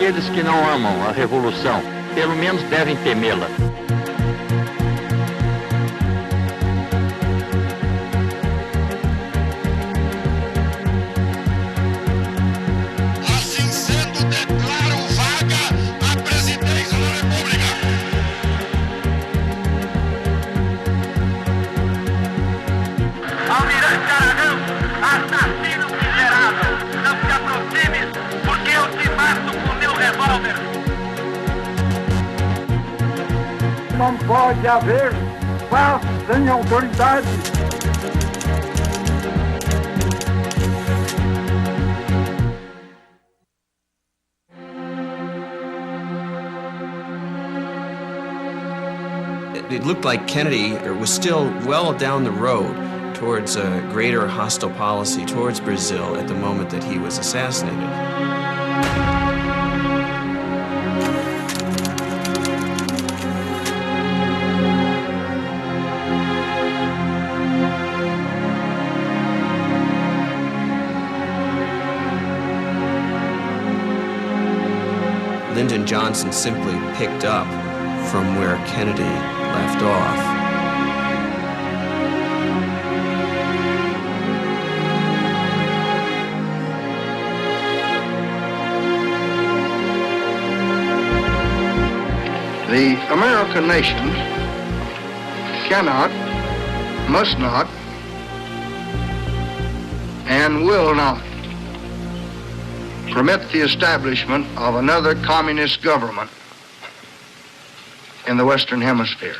Aqueles que não amam a revolução, pelo menos devem temê-la. Assim sendo, declaro vaga a presidência da República. Almirante Aragão, assassino miserável, não se aproxime, porque eu te mato com meu revólver. Não pode haver paz sem autoridade. It looked like Kennedy was still well down the road towards a greater hostile policy towards Brazil at the moment that he was assassinated. Lyndon Johnson simply picked up from where Kennedy left off. The American nation cannot, must not, and will not permit the establishment of another communist government in the Western Hemisphere.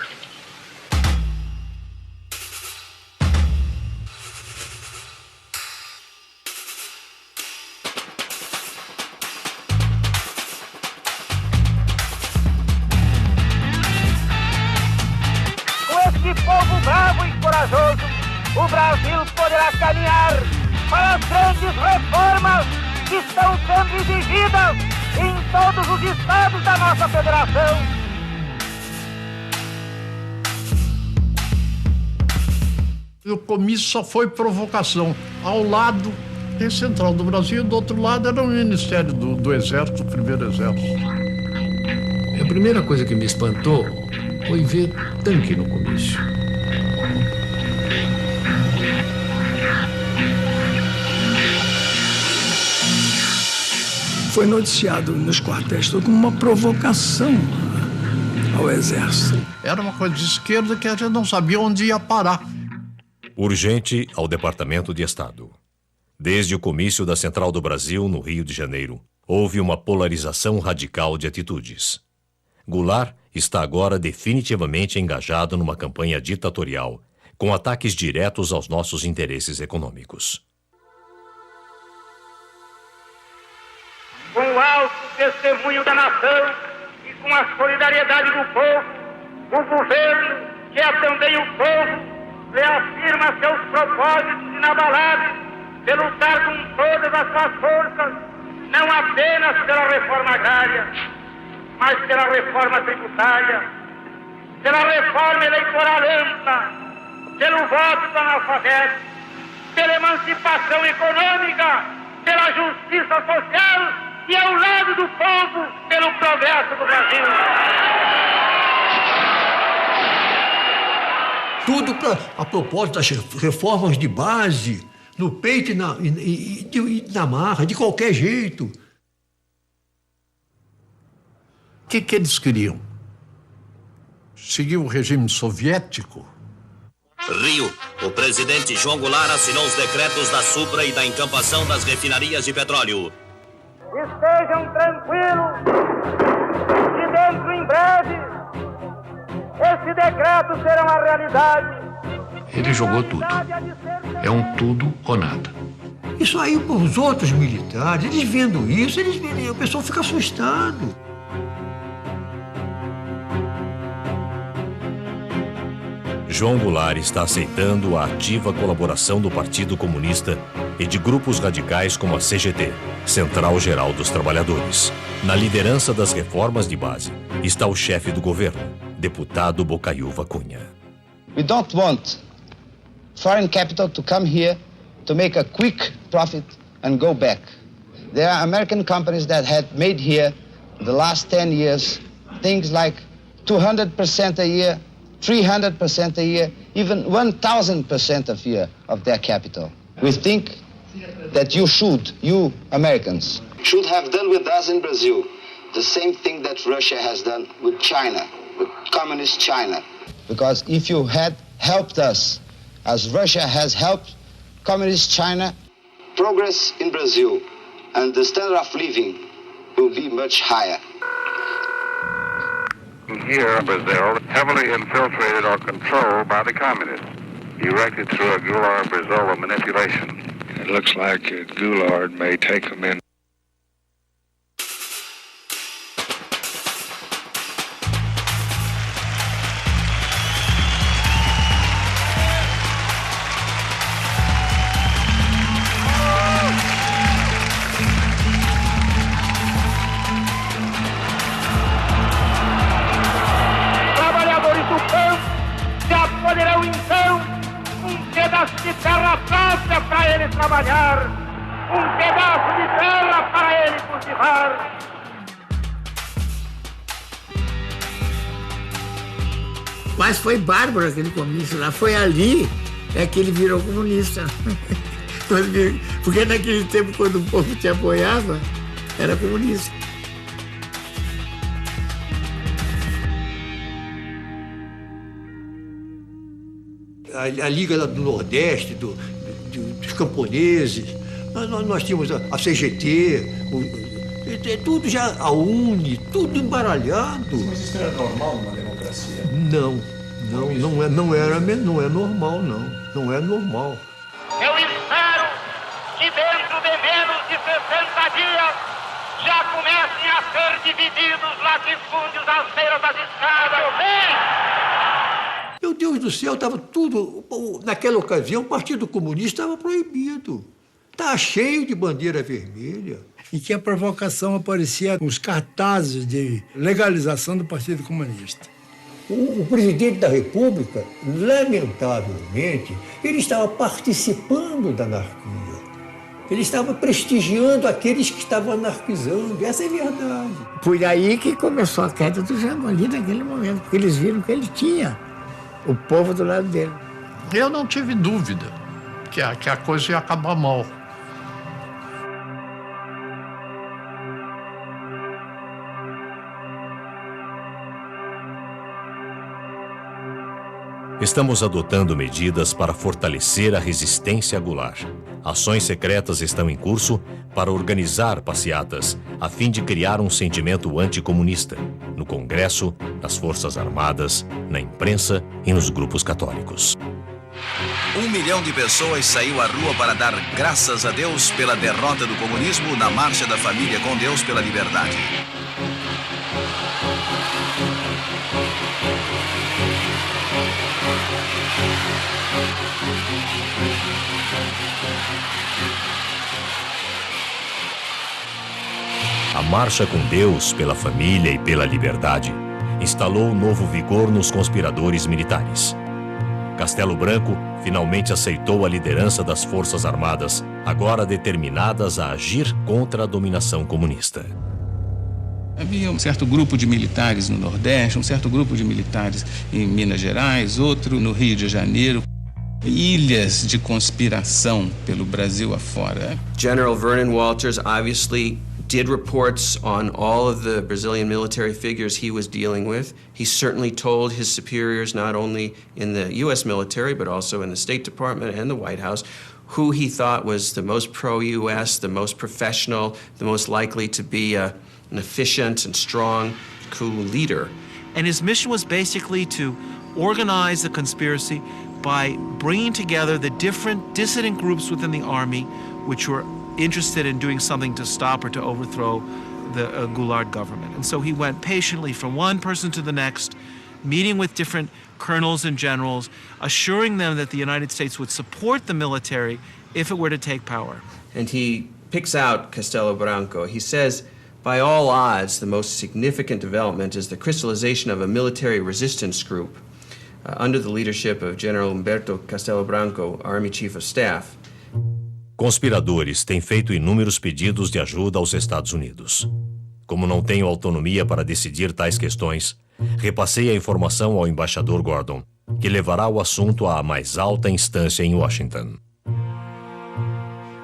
Com este povo bravo e corajoso, o Brasil poderá caminhar para as grandes reformas que estão sendo exigidas em todos os estados da nossa federação. O comício só foi provocação. Ao lado tem Central do Brasil, do outro lado era o Ministério do Exército, o Primeiro Exército. A primeira coisa que me espantou foi ver tanque no comício. Foi noticiado nos quartéis como uma provocação ao Exército. Era uma coisa de esquerda que a gente não sabia onde ia parar. Urgente ao Departamento de Estado. Desde o comício da Central do Brasil, no Rio de Janeiro, houve uma polarização radical de atitudes. Goulart está agora definitivamente engajado numa campanha ditatorial, com ataques diretos aos nossos interesses econômicos. Com o alto testemunho da nação e com a solidariedade do povo, o governo, que é também o povo, reafirma seus propósitos inabaláveis de lutar com todas as suas forças, não apenas pela reforma agrária, mas pela reforma tributária, pela reforma eleitoral ampla, pelo voto do analfabeto, pela emancipação econômica, pela justiça social e ao lado do povo, pelo progresso do Brasil. Tudo a propósito das reformas de base, no peito e na marra, de qualquer jeito. O que eles queriam? Seguir o regime soviético? Rio, o presidente João Goulart assinou os decretos da supra e da encampação das refinarias de petróleo. Estejam tranquilos e dentro em breve esse decreto será uma realidade. Ele jogou tudo. É um tudo ou nada. Isso aí para os outros militares, eles vendo isso, o pessoal fica assustado. João Goulart está aceitando a ativa colaboração do Partido Comunista e de grupos radicais como a CGT, Central Geral dos Trabalhadores. Na liderança das reformas de base está o chefe do governo, deputado Bocaiúva Cunha. We don't want foreign capital to come here to make a quick profit and go back. There are American companies that had made here the last 10 years, things like 200% a year, 300% a year, even 1,000% a year of their capital. We think that you Americans, should have done with us in Brazil the same thing that Russia has done with China, with communist China. Because if you had helped us, as Russia has helped communist China, progress in Brazil and the standard of living will be much higher. Here, Brazil, heavily infiltrated or controlled by the communists, erected through a Goulart-Brizola manipulation. It looks like Goulart may take them in. De terra fácil para ele trabalhar, pedaço de terra para ele cultivar. Mas foi bárbaro aquele comício lá, foi ali que ele virou comunista. Porque naquele tempo, quando o povo te apoiava, era comunista. A Liga do Nordeste, dos camponeses, nós tínhamos a CGT, tudo já, a UNE, tudo embaralhado. Mas isso era normal numa democracia? Não é normal, não. Não é normal. Eu espero que dentro de menos de 60 dias já comecem a ser divididos latifúndios às beiras das estradas. Meu Deus do céu, estava tudo... Naquela ocasião, o Partido Comunista estava proibido. Estava cheio de bandeira vermelha. E que a provocação aparecia com os cartazes de legalização do Partido Comunista. O presidente da República, lamentavelmente, ele estava participando da anarquia. Ele estava prestigiando aqueles que estavam anarquizando. Essa é a verdade. Foi aí que começou a queda do Jango, ali naquele momento, porque eles viram que ele tinha o povo do lado dele. Eu não tive dúvida que a coisa ia acabar mal. Estamos adotando medidas para fortalecer a resistência a Goulart. Ações secretas estão em curso para organizar passeatas, a fim de criar um sentimento anticomunista, no Congresso, nas Forças Armadas, na imprensa e nos grupos católicos. 1 milhão de pessoas saiu à rua para dar graças a Deus pela derrota do comunismo na Marcha da Família com Deus pela Liberdade. A Marcha com Deus pela Família e pela Liberdade instalou novo vigor nos conspiradores militares. Castelo Branco finalmente aceitou a liderança das Forças Armadas, agora determinadas a agir contra a dominação comunista. Havia um certo grupo de militares no Nordeste, um certo grupo de militares em Minas Gerais, outro no Rio de Janeiro. Ilhas de conspiração pelo Brasil afora. General Vernon Walters obviously did reports on all of the Brazilian military figures he was dealing with. He certainly told his superiors, not only in the U.S. military, but also in the State Department and the White House, who he thought was the most pro-U.S., the most professional, the most likely to be an efficient and strong coup leader. And his mission was basically to organize the conspiracy by bringing together the different dissident groups within the army which were interested in doing something to stop or to overthrow the Goulart government. And so he went patiently from one person to the next, meeting with different colonels and generals, assuring them that the United States would support the military if it were to take power. And he picks out Castelo Branco. He says, by all odds, the most significant development is the crystallization of a military resistance group under the leadership of General Humberto Castelo Branco, Army Chief of Staff. Conspiradores têm feito inúmeros pedidos de ajuda aos Estados Unidos. Como não tenho autonomia para decidir tais questões, repassei a informação ao embaixador Gordon, que levará o assunto à mais alta instância em Washington.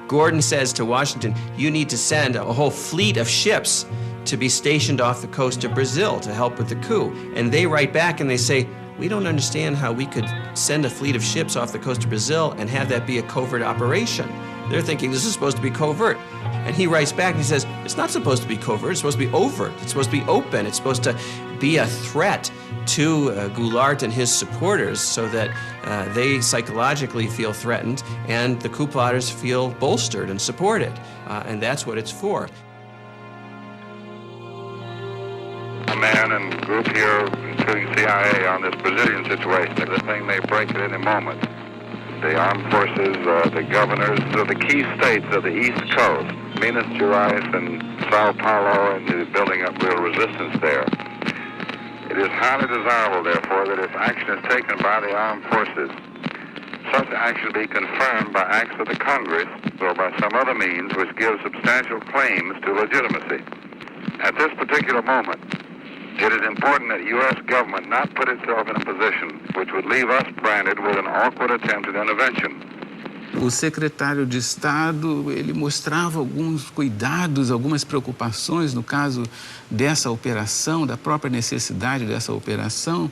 Gordon says to Washington, you need to send a whole fleet of ships to be stationed off the coast of Brazil to help with the coup. And they write back and they say, we don't understand how we could send a fleet of ships off the coast of Brazil and have that be a covert operation. They're thinking this is supposed to be covert. And he writes back and he says, it's not supposed to be covert, it's supposed to be overt, it's supposed to be open, it's supposed to be a threat to Goulart and his supporters so that they psychologically feel threatened and the coup plotters feel bolstered and supported. And that's what it's for. A man and group here, including CIA, on this Brazilian situation. The thing may break at any moment. The armed forces, the governors of the key states of the East Coast, Minas Gerais and Sao Paulo, and the building up real resistance there. It is highly desirable, therefore, that if action is taken by the armed forces, such action be confirmed by acts of the Congress or by some other means which give substantial claims to legitimacy. At this particular moment, it is important that the U.S. government not put itself in a position which would leave us branded with an awkward attempt at intervention. O secretário de Estado, ele mostrava alguns cuidados, algumas preocupações no caso dessa operação, da própria necessidade dessa operação.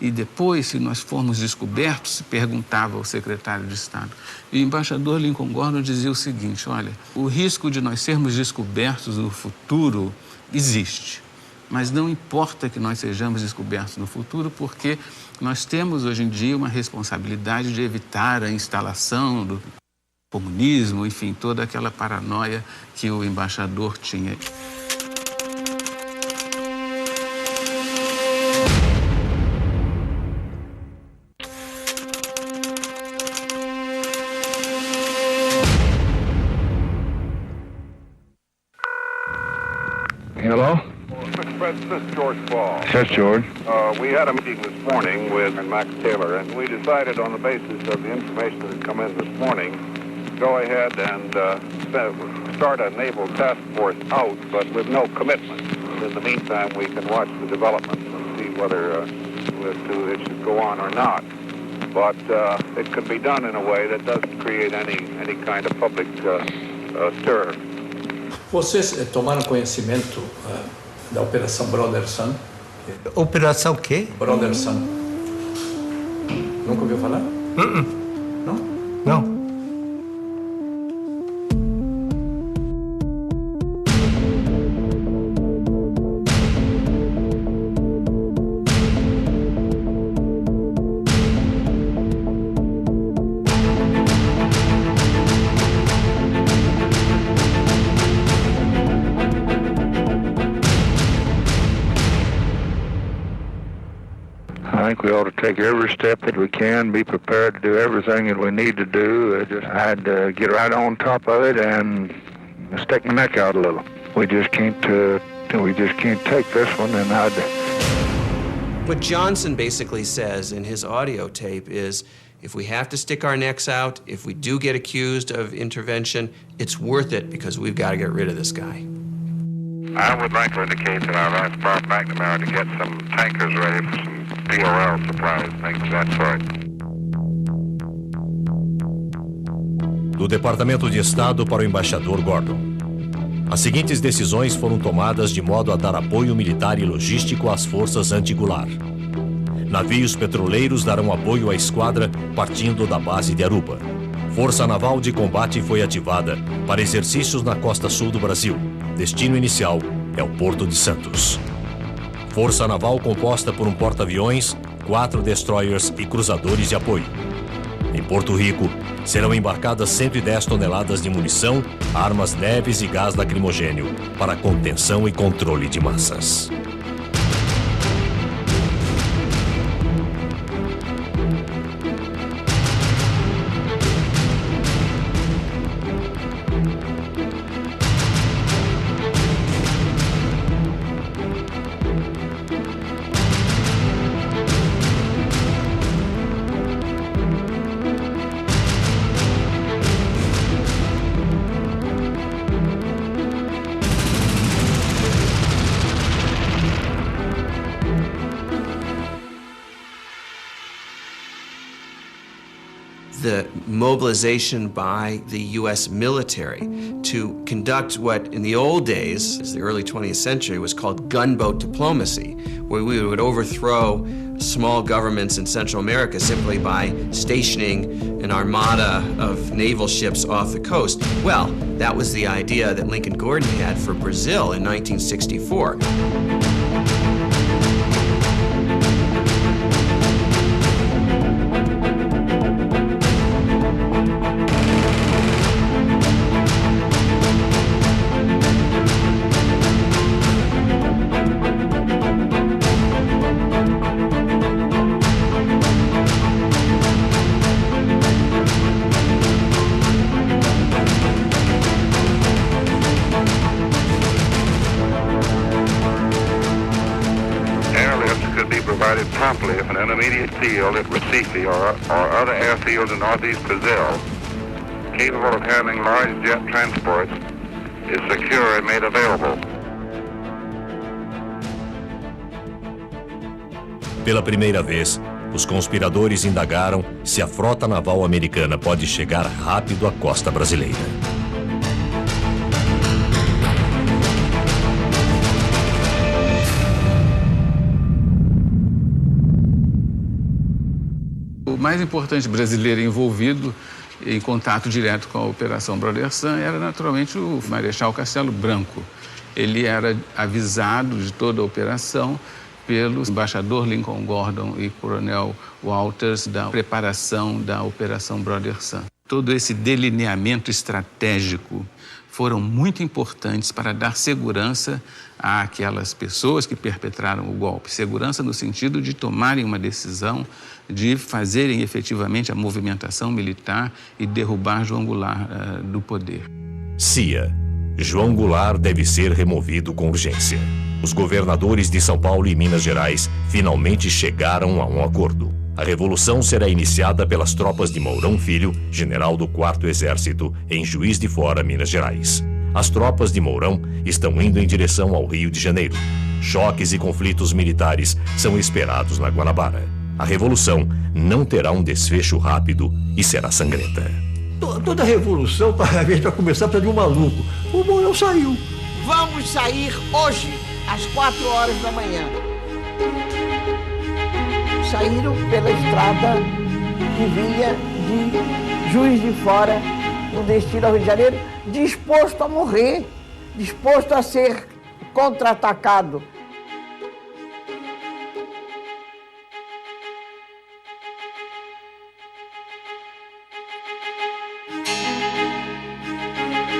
E depois, se nós formos descobertos, se perguntava ao secretário de Estado. E o embaixador Lincoln Gordon dizia o seguinte, olha, o risco de nós sermos descobertos no futuro existe. Mas não importa que nós sejamos descobertos no futuro, porque nós temos hoje em dia uma responsabilidade de evitar a instalação do comunismo, enfim, toda aquela paranoia que o embaixador tinha. Hello? This is George Ball. Yes, George. We had a meeting this morning with Max Taylor, and we decided on the basis of the information that had come in this morning, go ahead and start a naval task force out, but with no commitment. In the meantime, we can watch the developments and see whether it should go on or not. But it could be done in a way that doesn't create any kind of public stir. Vocês tomaram conhecimento da Operação Brother Sun? Operação quê? Brother Sun. Nunca ouviu falar? Não? Não. I think we ought to take every step that we can, be prepared to do everything that we need to do. I'd get right on top of it and stick my neck out a little. We just can't take this one, and What Johnson basically says in his audio tape is, if we have to stick our necks out, if we do get accused of intervention, it's worth it because we've got to get rid of this guy. I would like to indicate that I've asked Bob McNamara to get some tankers ready for some POL supplies, things of that sort. Do Departamento de Estado para o embaixador Gordon. As seguintes decisões foram tomadas de modo a dar apoio militar e logístico às forças anti-Goulart. Navios petroleiros darão apoio à esquadra partindo da base de Aruba. Força Naval de Combate foi ativada para exercícios na costa sul do Brasil. Destino inicial é o Porto de Santos. Força Naval composta por um porta-aviões, 4 destroyers e cruzadores de apoio. Em Porto Rico, serão embarcadas 110 toneladas de munição, armas leves e gás lacrimogênio para contenção e controle de massas. the mobilization by the U.S. military to conduct what in the old days, as the early 20th century, was called gunboat diplomacy, where we would overthrow small governments in Central America simply by stationing an armada of naval ships off the coast. Well, that was the idea that Lincoln Gordon had for Brazil in 1964. Promptly if an intermediate field at Recife or other airfields in northeast Brazil capable of handling large jet transports is secure and made available. Pela primeira vez, os conspiradores indagaram se a frota naval americana pode chegar rápido à costa brasileira. O mais importante brasileiro envolvido em contato direto com a Operação Brother Sun era naturalmente o Marechal Castelo Branco. Ele era avisado de toda a operação pelo embaixador Lincoln Gordon e coronel Walters da preparação da Operação Brother Sun. Todo esse delineamento estratégico foram muito importantes para dar segurança àquelas pessoas que perpetraram o golpe. Segurança no sentido de tomarem uma decisão, de fazerem efetivamente a movimentação militar e derrubar João Goulart do poder. CIA. João Goulart deve ser removido com urgência. Os governadores de São Paulo e Minas Gerais finalmente chegaram a um acordo. A revolução será iniciada pelas tropas de Mourão Filho, general do 4º Exército, em Juiz de Fora, Minas Gerais. As tropas de Mourão estão indo em direção ao Rio de Janeiro. Choques e conflitos militares são esperados na Guanabara. A revolução não terá um desfecho rápido e será sangrenta. Toda revolução, a gente vai começar para de um maluco. O Mourão saiu. Vamos sair hoje, às 4 horas da manhã. Saíram pela estrada que vinha de Juiz de Fora, no destino ao Rio de Janeiro, disposto a morrer, disposto a ser contra-atacado.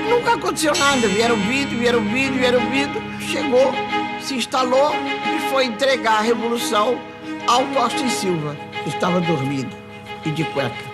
Nunca aconteceu nada, vieram vindo, chegou, se instalou e foi entregar a revolução ao Costa e Silva, que estava dormindo e de cueca.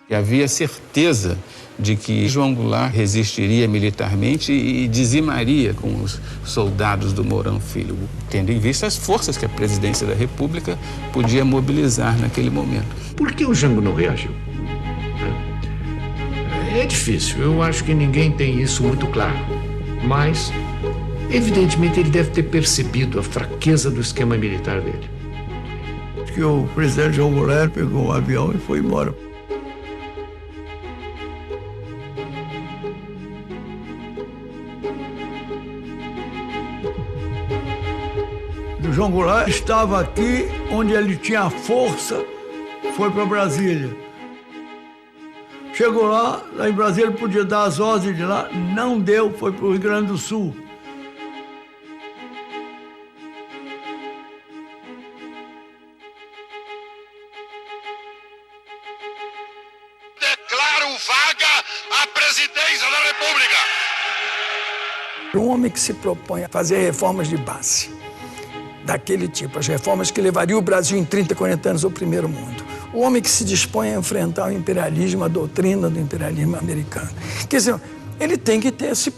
E havia certeza de que João Goulart resistiria militarmente e dizimaria com os soldados do Mourão Filho, tendo em vista as forças que a presidência da República podia mobilizar naquele momento. Por que o Jango não reagiu? É difícil, eu acho que ninguém tem isso muito claro. Mas, evidentemente, ele deve ter percebido a fraqueza do esquema militar dele. Acho que o presidente João Goulart pegou um avião e foi embora. O João Goulart estava aqui, onde ele tinha força, foi para Brasília. Chegou lá em Brasília, ele podia dar as ordens de lá, não deu, foi para o Rio Grande do Sul. Declaro vaga a presidência da República. Um homem que se propõe a fazer reformas de base, daquele tipo, as reformas que levariam o Brasil em 30, 40 anos ao primeiro mundo. O homem que se dispõe a enfrentar o imperialismo, a doutrina do imperialismo americano. Quer dizer, ele tem que se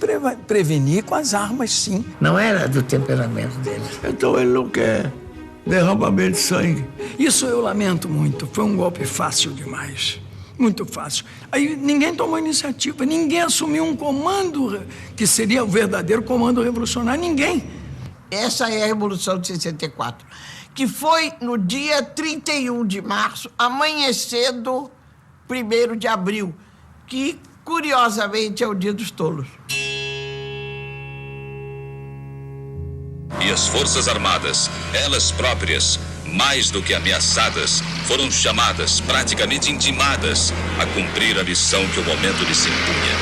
prevenir com as armas, sim. Não era do temperamento dele. Então ele não quer derramamento de sangue. Isso eu lamento muito. Foi um golpe fácil demais. Muito fácil. Aí ninguém tomou iniciativa, ninguém assumiu um comando que seria o verdadeiro comando revolucionário, ninguém. Essa é a Revolução de 64, que foi no dia 31 de março, amanhecendo 1º de abril, que, curiosamente, é o Dia dos Tolos. E as Forças Armadas, elas próprias, mais do que ameaçadas, foram chamadas, praticamente intimadas, a cumprir a missão que o momento lhes impunha,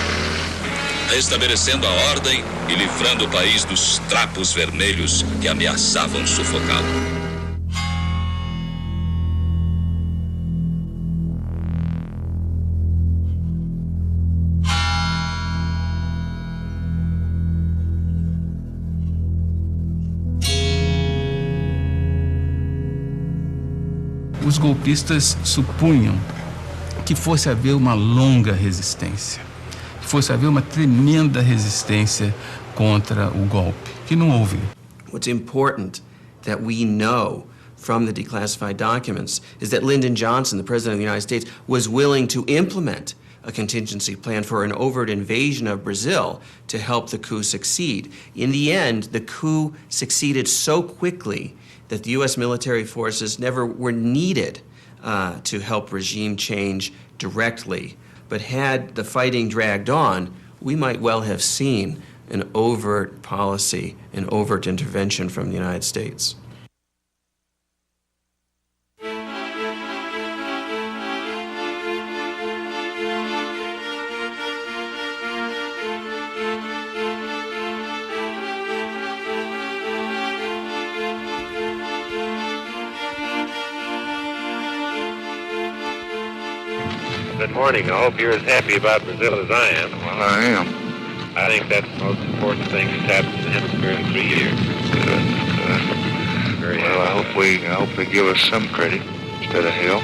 restabelecendo a ordem e livrando o país dos trapos vermelhos que ameaçavam sufocá-lo. Os golpistas supunham que fosse haver uma longa resistência, que fosse haver uma tremenda resistência contra o golpe, que não houve. What's important that we know from the declassified documents is that Lyndon Johnson, the President of the United States, was willing to implement a contingency plan for an overt invasion of Brazil to help the coup succeed. In the end, the coup succeeded so quickly that the U.S. military forces never were needed to help regime change directly. But had the fighting dragged on, we might well have seen an overt policy, an overt intervention from the United States. Good morning. I hope you're as happy about Brazil as I am. Well, I am. I think that's the most important thing that's happened in the hemisphere in 3 years. Very Well, I hope they give us some credit instead of hell.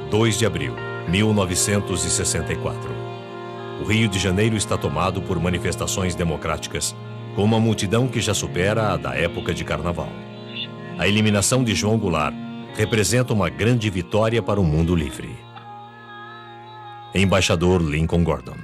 (2 de abril, 1964). O Rio de Janeiro está tomado por manifestações democráticas, com uma multidão que já supera a da época de Carnaval. A eliminação de João Goulart representa uma grande vitória para o mundo livre. Embaixador Lincoln Gordon.